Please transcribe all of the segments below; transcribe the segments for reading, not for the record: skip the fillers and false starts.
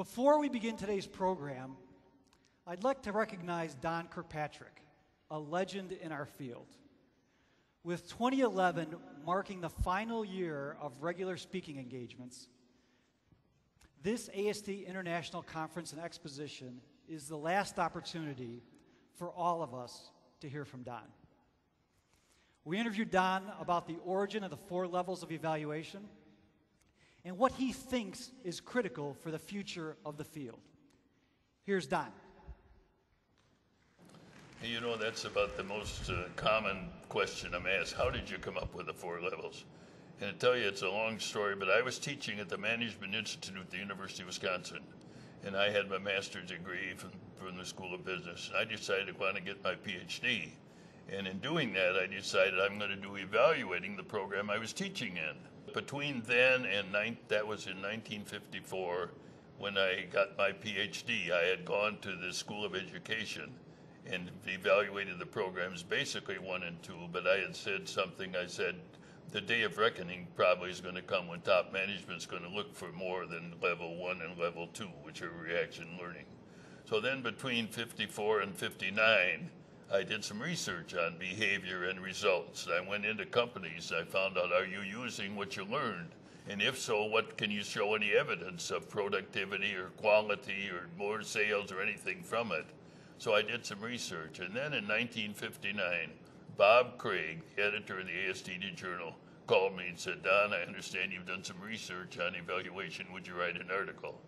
Before we begin today's program, I'd like to recognize Don Kirkpatrick, a legend in our field. With 2011 marking the final year of regular speaking engagements, this ASD International Conference and Exposition is the last opportunity for all of us to hear from Don. We interviewed Don about the origin of the 4 levels of evaluation and what he thinks is critical for the future of the field. Here's Don. You know, that's about the most common question I'm asked. How did you come up with the 4 levels? And I tell you, it's a long story, but I was teaching at the Management Institute at the University of Wisconsin, and I had my master's degree from the School of Business. I decided I want to get my PhD. And in doing that, I decided I'm going to do evaluating the program I was teaching in. Between then and that was in 1954, when I got my PhD, I had gone to the School of Education and evaluated the programs, basically 1 and 2, but I had said something. I said, the day of reckoning probably is going to come when top management's going to look for more than level 1 and level 2, which are reaction learning. So then between 54 and 59, I did some research on behavior and results. I went into companies. I found out, are you using what you learned? And if so, what can you show any evidence of productivity or quality or more sales or anything from it? So I did some research. And then in 1959, Bob Craig, editor of the ASTD Journal, called me and said, Don, I understand you've done some research on evaluation. Would you write an article?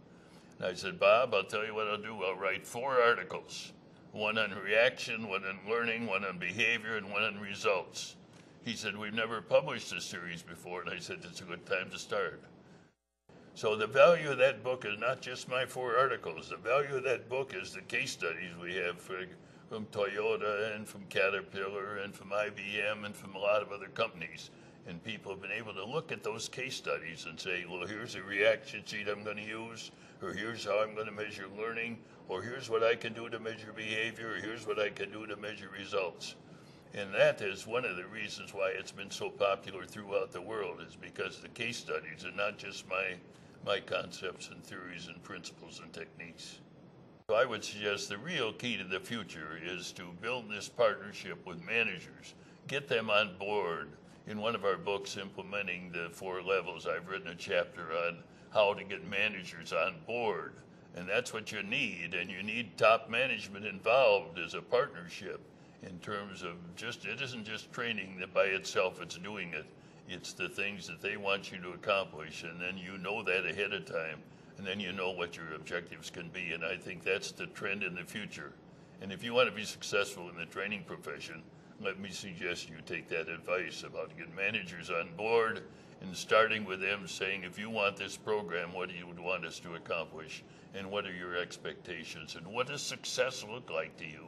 And I said, Bob, I'll tell you what I'll do. I'll write 4 articles. 1 on reaction, 1 on learning, 1 on behavior, and 1 on results. He said, we've never published this series before, and I said, it's a good time to start. So the value of that book is not just my 4 articles. The value of that book is the case studies we have from Toyota and from Caterpillar and from IBM and from a lot of other companies. And people have been able to look at those case studies and say, well, here's a reaction sheet I'm going to use, or here's how I'm going to measure learning, or here's what I can do to measure behavior, or here's what I can do to measure results. And that is one of the reasons why it's been so popular throughout the world, is because the case studies are not just my concepts and theories and principles and techniques. So I would suggest the real key to the future is to build this partnership with managers, get them on board. In one of our books, Implementing the 4 Levels, I've written a chapter on how to get managers on board. And that's what you need, and you need top management involved as a partnership in terms of it isn't just training that by itself, it's doing it. It's the things that they want you to accomplish, and then you know that ahead of time, and then you know what your objectives can be, and I think that's the trend in the future. And if you want to be successful in the training profession, let me suggest you take that advice about to get managers on board, and starting with them saying, if you want this program, what do you want us to accomplish? And what are your expectations? And what does success look like to you?